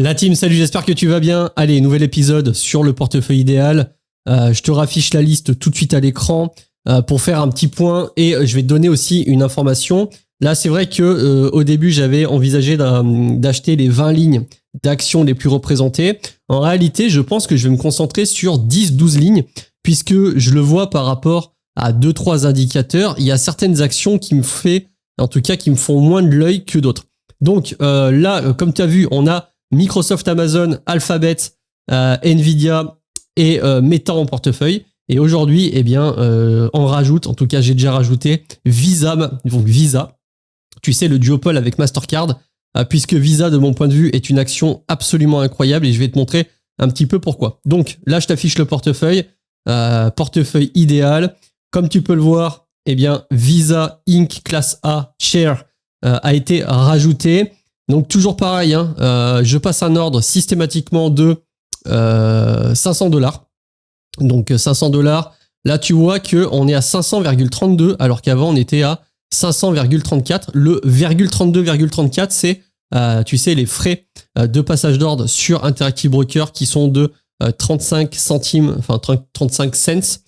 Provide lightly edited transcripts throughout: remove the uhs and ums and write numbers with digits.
La team, salut, j'espère que tu vas bien. Allez, nouvel épisode sur le portefeuille idéal. Je te raffiche la liste tout de suite à l'écran pour faire un petit point et je vais te donner aussi une information. Là, c'est vrai que au début, j'avais envisagé d'acheter les 20 lignes d'actions les plus représentées. En réalité, je pense que je vais me concentrer sur 10-12 lignes puisque je le vois par rapport à 2-3 indicateurs. Il y a certaines actions qui me font moins de l'œil que d'autres. Donc là, comme tu as vu, on a Microsoft, Amazon, Alphabet, Nvidia et Meta en portefeuille. Et aujourd'hui, eh bien, on rajoute, en tout cas, j'ai déjà rajouté Visa. Donc Visa, tu sais, le duopole avec Mastercard, puisque Visa, de mon point de vue, est une action absolument incroyable et je vais te montrer un petit peu pourquoi. Donc là, je t'affiche le portefeuille idéal. Comme tu peux le voir, eh bien, Visa Inc. Class A Share a été rajouté. Donc toujours pareil, je passe un ordre systématiquement de $500. Donc $500. Là, tu vois qu'on est à 500,32 alors qu'avant on était à 500,34. Le 0,32,34, c'est tu sais les frais de passage d'ordre sur Interactive Broker qui sont de 35 centimes, enfin 35 cents.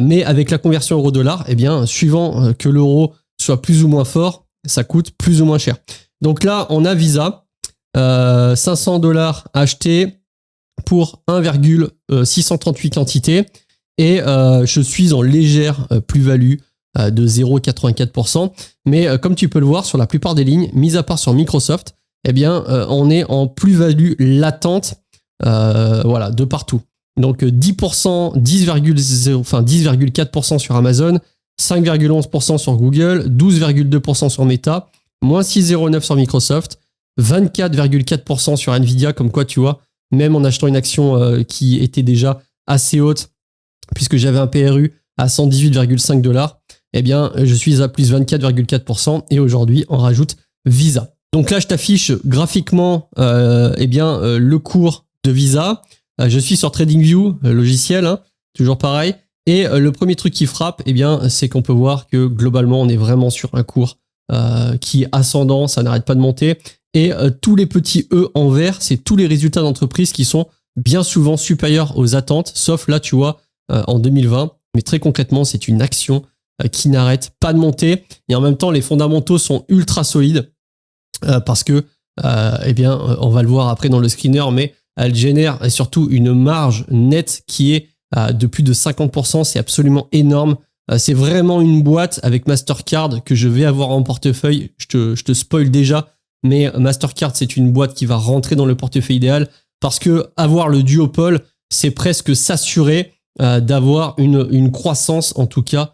Mais avec la conversion euro-dollar, eh bien, suivant que l'euro soit plus ou moins fort, ça coûte plus ou moins cher. Donc là, on a Visa, $500 achetés pour 1,638 quantités et je suis en légère plus-value de 0,84%. Mais comme tu peux le voir, sur la plupart des lignes, mis à part sur Microsoft, eh bien, on est en plus-value latente de partout. Donc 10%, 10,4% sur Amazon, 5,11% sur Google, 12,2% sur Meta, moins 6,09% sur Microsoft, 24,4% sur Nvidia, comme quoi tu vois, même en achetant une action qui était déjà assez haute, puisque j'avais un PRU à $118,5, eh bien je suis à plus 24,4% et aujourd'hui on rajoute Visa. Donc là je t'affiche graphiquement le cours de Visa. Je suis sur TradingView, logiciel, toujours pareil. Et le premier truc qui frappe, eh bien, c'est qu'on peut voir que globalement, on est vraiment sur un cours qui est ascendant, ça n'arrête pas de monter. Et tous les petits E en vert, c'est tous les résultats d'entreprise qui sont bien souvent supérieurs aux attentes, sauf là, tu vois, en 2020. Mais très concrètement, c'est une action qui n'arrête pas de monter. Et en même temps, les fondamentaux sont ultra solides parce que, on va le voir après dans le screener, mais elle génère surtout une marge nette qui est de plus de 50%. C'est absolument énorme. C'est vraiment une boîte avec Mastercard que je vais avoir en portefeuille. Je te spoil déjà, mais Mastercard, c'est une boîte qui va rentrer dans le portefeuille idéal parce que avoir le duopole, c'est presque s'assurer d'avoir une croissance, en tout cas,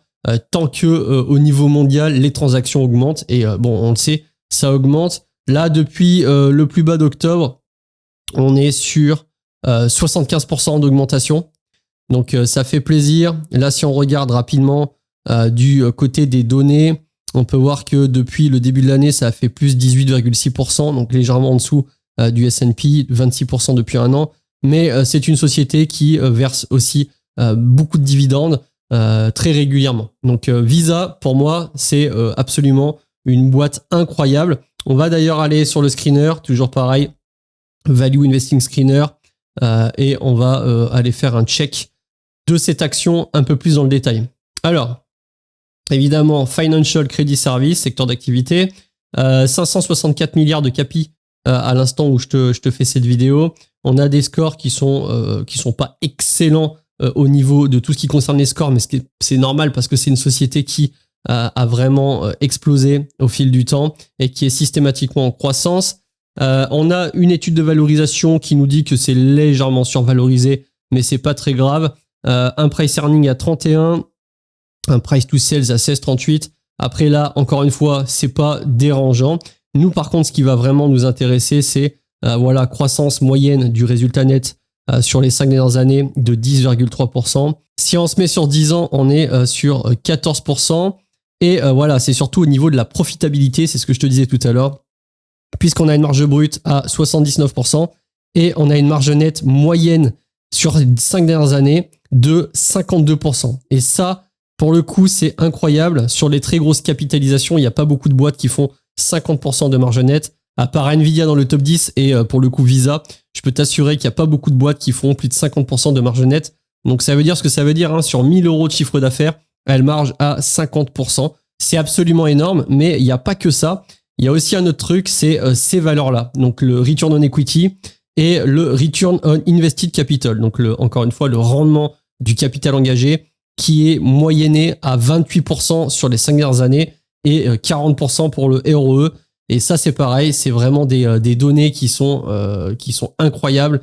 tant que au niveau mondial, les transactions augmentent. Et on le sait, ça augmente. Là, depuis le plus bas d'octobre, on est sur 75% d'augmentation. Donc ça fait plaisir. Là, si on regarde rapidement du côté des données, on peut voir que depuis le début de l'année, ça a fait plus 18,6%, donc légèrement en dessous du S&P, 26% depuis un an. Mais c'est une société qui verse aussi beaucoup de dividendes très régulièrement. Donc Visa, pour moi, c'est absolument une boîte incroyable. On va d'ailleurs aller sur le screener, toujours pareil, Value Investing Screener, et on va aller faire un check de cette action un peu plus dans le détail. Alors, évidemment, Financial Credit Service, secteur d'activité, 564 milliards de capi à l'instant où je te fais cette vidéo. On a des scores qui sont pas excellents au niveau de tout ce qui concerne les scores, mais c'est normal parce que c'est une société qui a vraiment explosé au fil du temps et qui est systématiquement en croissance. On a une étude de valorisation qui nous dit que c'est légèrement survalorisé, mais c'est pas très grave. Un price earning à 31, un price to sales à 16,38. Après là, encore une fois, c'est pas dérangeant. Nous, par contre, ce qui va vraiment nous intéresser, c'est croissance moyenne du résultat net sur les 5 dernières années de 10,3%. Si on se met sur 10 ans, on est sur 14%. Et c'est surtout au niveau de la profitabilité, c'est ce que je te disais tout à l'heure, puisqu'on a une marge brute à 79% et on a une marge nette moyenne sur les 5 dernières années de 52%. Et ça, pour le coup, c'est incroyable. Sur les très grosses capitalisations, il n'y a pas beaucoup de boîtes qui font 50% de marge nette. À part Nvidia dans le top 10 et pour le coup Visa, je peux t'assurer qu'il n'y a pas beaucoup de boîtes qui font plus de 50% de marge nette. Donc ça veut dire ce que ça veut dire, hein, sur 1000 € de chiffre d'affaires, elle marge à 50%. C'est absolument énorme, mais il n'y a pas que ça. Il y a aussi un autre truc, c'est ces valeurs-là. Donc le return on equity et le return on invested capital. Donc encore une fois, le rendement du capital engagé qui est moyenné à 28% sur les 5 dernières années et 40% pour le ROE. Et ça, c'est pareil, c'est vraiment des données qui sont incroyables.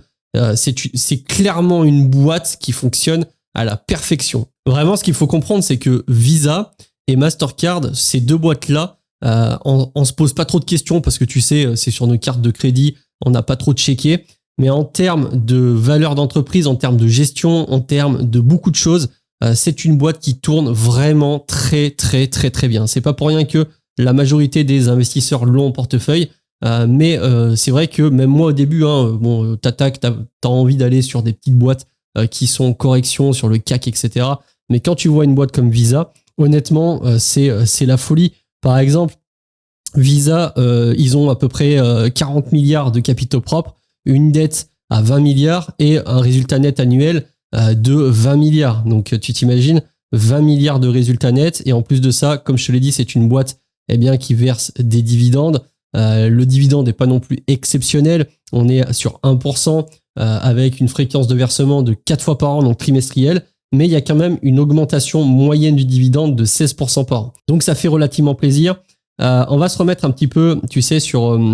C'est clairement une boîte qui fonctionne à la perfection. Vraiment, ce qu'il faut comprendre, c'est que Visa et Mastercard, ces deux boîtes-là, on se pose pas trop de questions parce que tu sais, c'est sur nos cartes de crédit, on n'a pas trop de chéquier. Mais en termes de valeur d'entreprise, en termes de gestion, en termes de beaucoup de choses, c'est une boîte qui tourne vraiment très, très, très, très bien. C'est pas pour rien que la majorité des investisseurs l'ont en portefeuille. Mais c'est vrai que même moi au début, hein, bon, t'as envie d'aller sur des petites boîtes qui sont en correction sur le CAC, etc. Mais quand tu vois une boîte comme Visa, honnêtement, c'est la folie. Par exemple, Visa, ils ont à peu près 40 milliards de capitaux propres, une dette à 20 milliards et un résultat net annuel de 20 milliards. Donc tu t'imagines 20 milliards de résultats nets et en plus de ça, comme je te l'ai dit, c'est une boîte qui verse des dividendes. Le dividende n'est pas non plus exceptionnel. On est sur 1% avec une fréquence de versement de 4 fois par an, donc trimestriel. Mais il y a quand même une augmentation moyenne du dividende de 16% par an. Donc ça fait relativement plaisir. On va se remettre un petit peu, tu sais, sur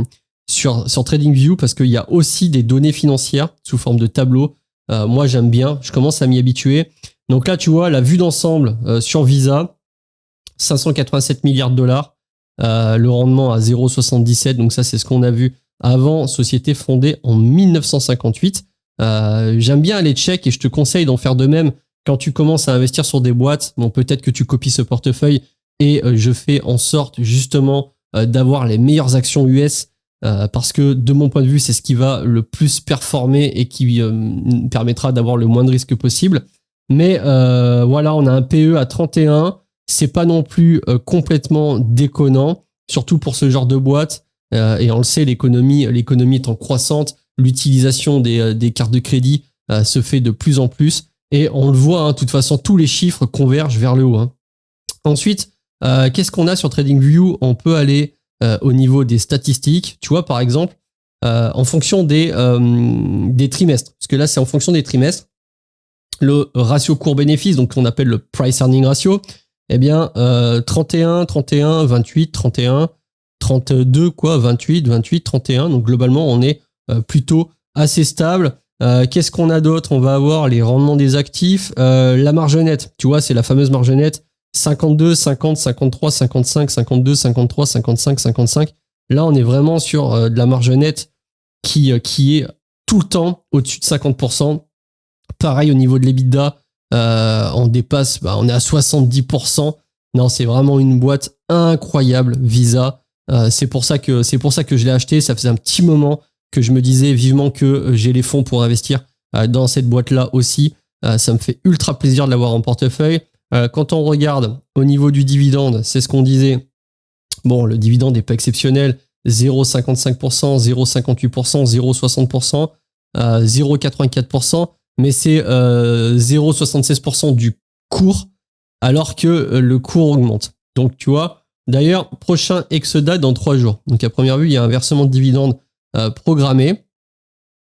TradingView parce qu'il y a aussi des données financières sous forme de tableau. Moi, j'aime bien. Je commence à m'y habituer. Donc là, tu vois, la vue d'ensemble sur Visa, 587 milliards de dollars. Le rendement à 0,77. Donc ça, c'est ce qu'on a vu avant. Société fondée en 1958. J'aime bien aller check et je te conseille d'en faire de même quand tu commences à investir sur des boîtes. Bon, peut-être que tu copies ce portefeuille et je fais en sorte justement d'avoir les meilleures actions US parce que de mon point de vue, c'est ce qui va le plus performer et qui permettra d'avoir le moins de risques possible. Mais voilà, on a un PE à 31. C'est pas non plus complètement déconnant, surtout pour ce genre de boîte. Et on le sait, l'économie étant croissante, l'utilisation des cartes de crédit se fait de plus en plus. Et on le voit, hein, de toute façon, tous les chiffres convergent vers le haut. Hein. Ensuite, qu'est-ce qu'on a sur TradingView? On peut aller au niveau des statistiques. Tu vois, par exemple, en fonction des trimestres. Parce que là, c'est en fonction des trimestres. Le ratio court-bénéfice, donc qu'on appelle le price earning ratio, 31, 31, 28, 31, 32, 28, 28, 31. Donc globalement, on est plutôt assez stable. Qu'est-ce qu'on a d'autre? On va avoir les rendements des actifs, la marge nette. Tu vois, c'est la fameuse marge nette. 52, 50, 53, 55, 52, 53, 55, 55. Là, on est vraiment sur de la marge nette qui est tout le temps au-dessus de 50%. Pareil au niveau de l'EBITDA, on dépasse, on est à 70%. Non, c'est vraiment une boîte incroyable, Visa. C'est pour ça que je l'ai acheté. Ça faisait un petit moment que je me disais vivement que j'ai les fonds pour investir dans cette boîte-là aussi. Ça me fait ultra plaisir de l'avoir en portefeuille. Quand on regarde au niveau du dividende, c'est ce qu'on disait. Bon, le dividende n'est pas exceptionnel. 0,55%, 0,58%, 0,60%, 0,84%. Mais c'est 0,76% du cours, alors que le cours augmente. Donc, tu vois, d'ailleurs, prochain ex-date dans 3 jours. Donc, à première vue, il y a un versement de dividende programmé.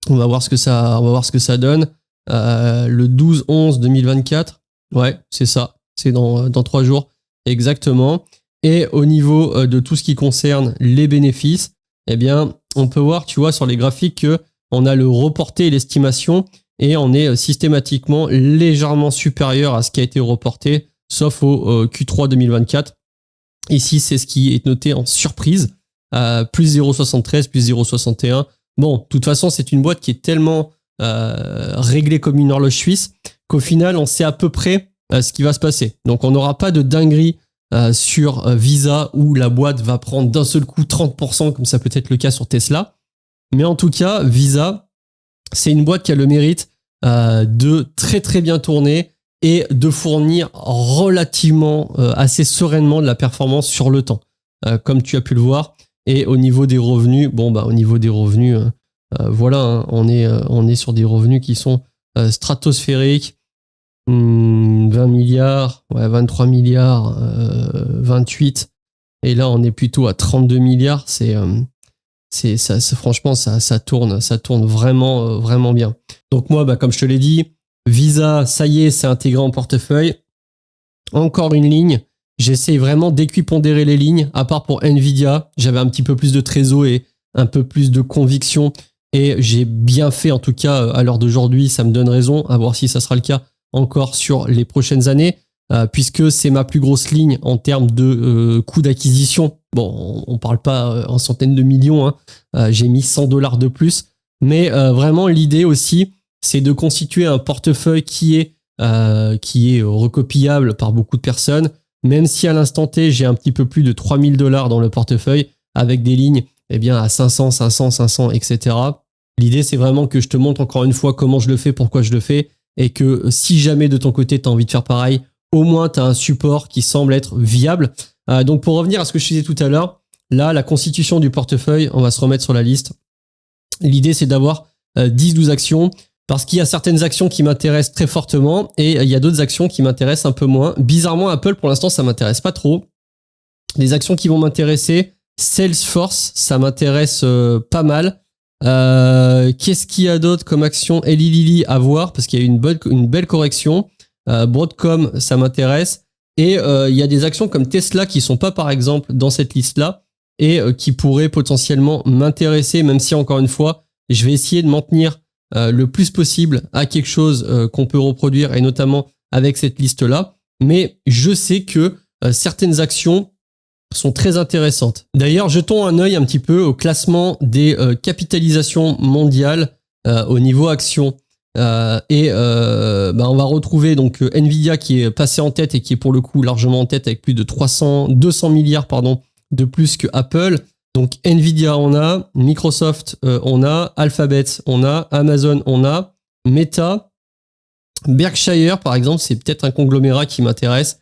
On va voir ce que ça donne. Le 12/11/2024. Ouais, c'est ça. C'est dans 3 jours. Exactement. Et au niveau de tout ce qui concerne les bénéfices, on peut voir, tu vois, sur les graphiques qu'on a le reporté et l'estimation. Et on est systématiquement légèrement supérieur à ce qui a été reporté, sauf au Q3 2024. Ici, c'est ce qui est noté en surprise, plus 0,73, plus 0,61. Bon, de toute façon, c'est une boîte qui est tellement réglée comme une horloge suisse qu'au final, on sait à peu près ce qui va se passer. Donc, on n'aura pas de dinguerie sur Visa où la boîte va prendre d'un seul coup 30%, comme ça peut être le cas sur Tesla. Mais en tout cas, Visa, c'est une boîte qui a le mérite de très très bien tourner et de fournir relativement assez sereinement de la performance sur le temps. Comme tu as pu le voir, Et au niveau des revenus, au niveau des revenus, voilà, hein, on est sur des revenus qui sont stratosphériques. 20 milliards, 23 milliards, 28. Et là, on est plutôt à 32 milliards. Franchement, ça tourne vraiment, vraiment bien. Donc moi, comme je te l'ai dit, Visa, ça y est, c'est intégré en portefeuille. Encore une ligne. J'essaie vraiment d'équipondérer les lignes, à part pour Nvidia. J'avais un petit peu plus de trésor et un peu plus de conviction. Et j'ai bien fait, en tout cas, à l'heure d'aujourd'hui, ça me donne raison, à voir si ça sera le cas encore sur les prochaines années, puisque c'est ma plus grosse ligne en termes de coût d'acquisition. Bon, on parle pas en centaines de millions, hein. J'ai mis $100 de plus, mais vraiment l'idée aussi, c'est de constituer un portefeuille qui est recopiable par beaucoup de personnes, même si à l'instant T, j'ai un petit peu plus de $3000 dans le portefeuille, avec des lignes à 500, 500, 500, etc. L'idée, c'est vraiment que je te montre encore une fois comment je le fais, pourquoi je le fais, et que si jamais de ton côté, tu as envie de faire pareil, au moins tu as un support qui semble être viable. Donc pour revenir à ce que je disais tout à l'heure, là, la constitution du portefeuille, on va se remettre sur la liste. L'idée, c'est d'avoir 10-12 actions, parce qu'il y a certaines actions qui m'intéressent très fortement, et il y a d'autres actions qui m'intéressent un peu moins. Bizarrement, Apple, pour l'instant, ça m'intéresse pas trop. Les actions qui vont m'intéresser, Salesforce, ça m'intéresse pas mal. Qu'est-ce qu'il y a d'autre comme action? Eli Lilly à voir parce qu'il y a une belle correction. Broadcom, ça m'intéresse. Et il y a des actions comme Tesla qui sont pas par exemple dans cette liste-là et qui pourraient potentiellement m'intéresser, même si encore une fois, je vais essayer de m'en tenir le plus possible à quelque chose qu'on peut reproduire et notamment avec cette liste-là. Mais je sais que certaines actions sont très intéressantes. D'ailleurs, jetons un œil un petit peu au classement des capitalisations mondiales au niveau action. On va retrouver donc Nvidia qui est passé en tête et qui est pour le coup largement en tête avec plus de 200 milliards de plus que Apple. Donc Nvidia on a, Microsoft on a, Alphabet on a, Amazon on a, Meta, Berkshire par exemple, c'est peut-être un conglomérat qui m'intéresse.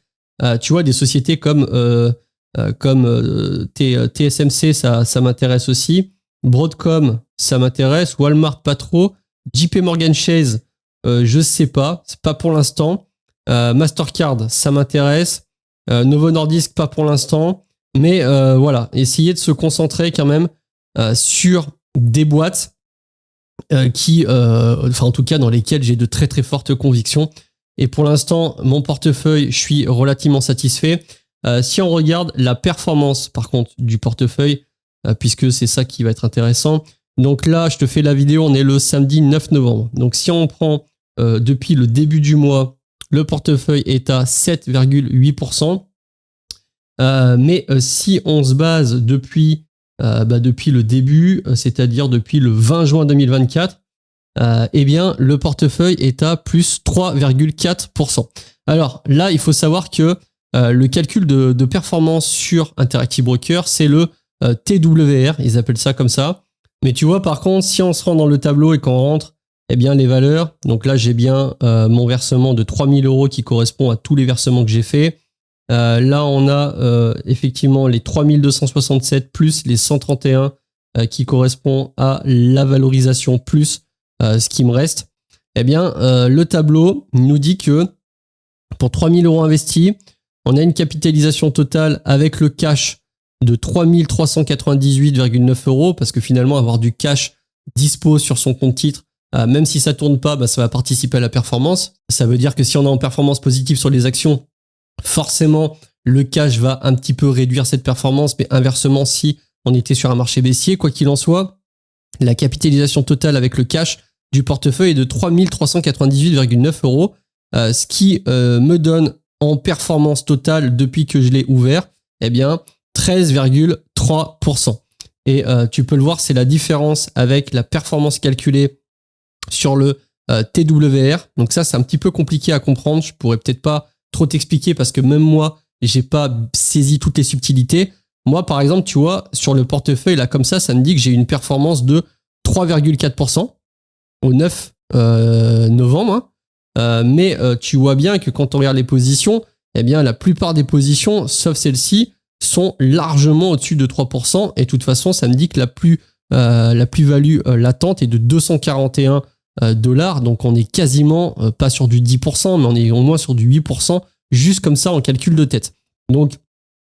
Tu vois, des sociétés comme TSMC, ça m'intéresse aussi. Broadcom, ça m'intéresse. Walmart, pas trop. JP Morgan Chase, je sais pas. C'est pas pour l'instant. Mastercard, ça m'intéresse. Novo Nordisk, pas pour l'instant. Mais voilà, essayez de se concentrer quand même sur des boîtes en tout cas dans lesquelles j'ai de très très fortes convictions. Et pour l'instant, mon portefeuille, je suis relativement satisfait. Si on regarde la performance, par contre, du portefeuille, puisque c'est ça qui va être intéressant. Donc là, je te fais la vidéo, on est le samedi 9 novembre. Donc si on prend depuis le début du mois, le portefeuille est à 7,8%. Mais si on se base depuis le début, c'est-à-dire depuis le 20 juin 2024, le portefeuille est à plus 3,4%. Alors là, il faut savoir que le calcul de performance sur Interactive Broker, c'est le TWR, ils appellent ça comme ça. Mais tu vois, par contre, si on se rend dans le tableau et qu'on rentre, les valeurs, donc là, j'ai bien mon versement de 3000 € qui correspond à tous les versements que j'ai fait. Là, on a effectivement les 3267 plus les 131 qui correspond à la valorisation plus ce qui me reste. Le tableau nous dit que pour 3000 € investis, on a une capitalisation totale avec le cash de 3398,9 € parce que finalement, avoir du cash dispo sur son compte titre, même si ça tourne pas, ça va participer à la performance. Ça veut dire que si on est en performance positive sur les actions, forcément, le cash va un petit peu réduire cette performance, mais inversement, si on était sur un marché baissier, quoi qu'il en soit, la capitalisation totale avec le cash du portefeuille est de 3398,9 €, ce qui me donne en performance totale depuis que je l'ai ouvert, 13,3%. Et tu peux le voir, c'est la différence avec la performance calculée sur le TWR. Donc ça, c'est un petit peu compliqué à comprendre. Je pourrais peut-être pas trop t'expliquer parce que même moi, j'ai pas saisi toutes les subtilités. Moi, par exemple, tu vois, sur le portefeuille, là, comme ça me dit que j'ai une performance de 3,4% au 9 novembre. Mais tu vois bien que quand on regarde les positions, la plupart des positions, sauf celle-ci, sont largement au-dessus de 3%. Et de toute façon, ça me dit que la plus-value latente est de 241 $. Donc, on est quasiment pas sur du 10%, mais on est au moins sur du 8%, juste comme ça en calcul de tête. Donc,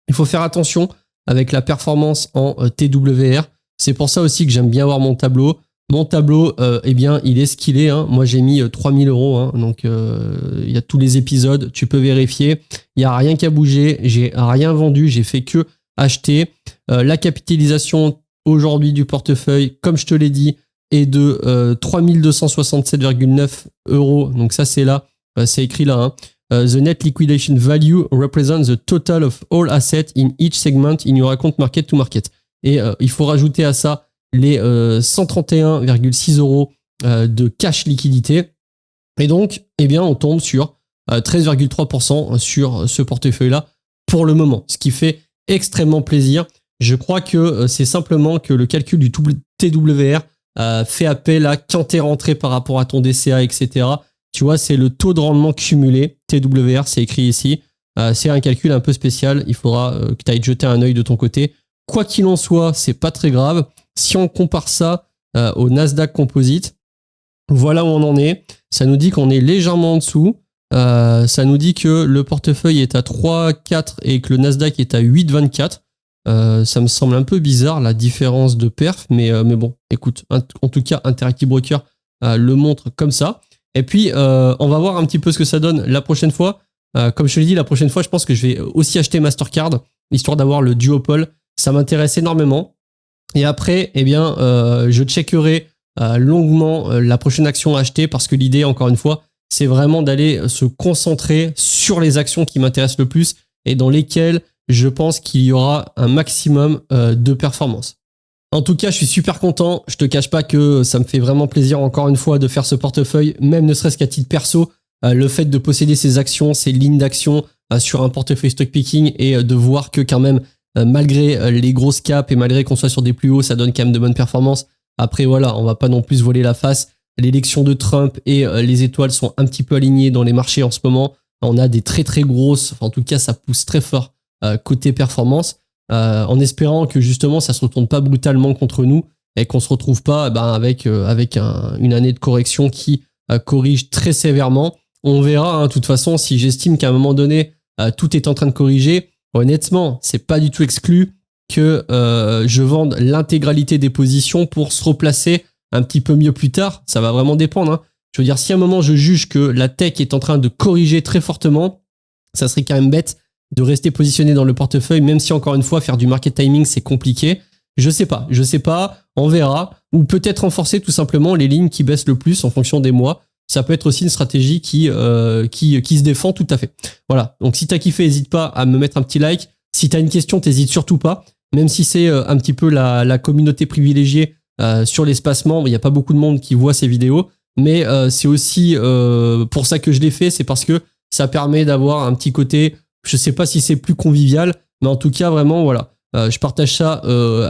il faut faire attention avec la performance en TWR. C'est pour ça aussi que j'aime bien avoir mon tableau. Mon tableau, eh bien, il est ce qu'il est. Hein. Moi, j'ai mis 3000 €. Hein. Donc, il y a tous les épisodes. Tu peux vérifier. Il n'y a rien qui a bougé. J'ai rien vendu. J'ai fait que acheter. La capitalisation aujourd'hui du portefeuille, comme je te l'ai dit, est de 3267,9 €. Donc, ça, c'est là. C'est écrit là. Hein. The net liquidation value represents the total of all assets in each segment in your account market to market. Et il faut rajouter à ça les 131,6 € de cash liquidité. Et donc, eh bien, on tombe sur 13,3% sur ce portefeuille-là pour le moment, ce qui fait extrêmement plaisir. Je crois que c'est simplement que le calcul du TWR fait appel à quand t'es rentré par rapport à ton DCA, etc. Tu vois, c'est le taux de rendement cumulé. TWR, c'est écrit ici. C'est un calcul un peu spécial. Il faudra que tu ailles jeter un œil de ton côté. Quoi qu'il en soit, c'est pas très grave. Si on compare ça au Nasdaq Composite, voilà où on en est. Ça nous dit qu'on est légèrement en dessous. Ça nous dit que le portefeuille est à 3,4 et que le Nasdaq est à 8,24. Ça me semble un peu bizarre la différence de perf, mais bon, écoute, en tout cas, Interactive Broker le montre comme ça. Et puis, on va voir un petit peu ce que ça donne la prochaine fois. Comme je te l'ai dit, la prochaine fois, je pense que je vais aussi acheter Mastercard, histoire d'avoir le duopole. Ça m'intéresse énormément. Et après, eh bien, je checkerai longuement la prochaine action à acheter parce que l'idée, encore une fois, c'est vraiment d'aller se concentrer sur les actions qui m'intéressent le plus et dans lesquelles je pense qu'il y aura un maximum de performance. En tout cas, je suis super content. Je te cache pas que ça me fait vraiment plaisir encore une fois de faire ce portefeuille, même ne serait-ce qu'à titre perso. Le fait de posséder ces actions, ces lignes d'action sur un portefeuille stock picking et de voir que quand même, malgré les grosses caps et malgré qu'on soit sur des plus hauts, ça donne quand même de bonnes performances. Après, voilà, on va pas non plus se voler la face. L'élection de Trump et les étoiles sont un petit peu alignées dans les marchés en ce moment. On a des très très grosses, enfin, en tout cas, ça pousse très fort côté performance. En espérant que justement ça se retourne pas brutalement contre nous et qu'on se retrouve pas avec une année de correction qui corrige très sévèrement. On verra, de toute façon, si j'estime qu'à un moment donné tout est en train de corriger. Honnêtement, c'est pas du tout exclu que je vende l'intégralité des positions pour se replacer un petit peu mieux plus tard. Ça va vraiment dépendre. Hein. Je veux dire, si à un moment je juge que la tech est en train de corriger très fortement, ça serait quand même bête de rester positionné dans le portefeuille, même si encore une fois, faire du market timing, c'est compliqué. Je sais pas, on verra. Ou peut-être renforcer tout simplement les lignes qui baissent le plus en fonction des mois. Ça peut être aussi une stratégie qui se défend tout à fait. Voilà, donc si t'as kiffé, n'hésite pas à me mettre un petit like. Si t'as une question, t'hésites surtout pas. Même si c'est un petit peu la communauté privilégiée sur l'espacement, il n'y a pas beaucoup de monde qui voit ces vidéos. Mais c'est aussi pour ça que je l'ai fait, c'est parce que ça permet d'avoir un petit côté... Je sais pas si c'est plus convivial, mais en tout cas, vraiment, voilà. Je partage ça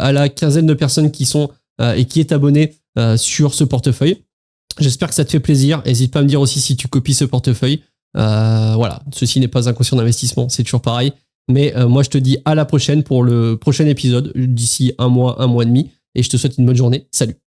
à la quinzaine de personnes qui sont et qui est abonné sur ce portefeuille. J'espère que ça te fait plaisir. N'hésite pas à me dire aussi si tu copies ce portefeuille. Voilà, ceci n'est pas un conscient d'investissement, c'est toujours pareil. Mais moi, je te dis à la prochaine pour le prochain épisode, d'ici un mois et demi. Et je te souhaite une bonne journée. Salut!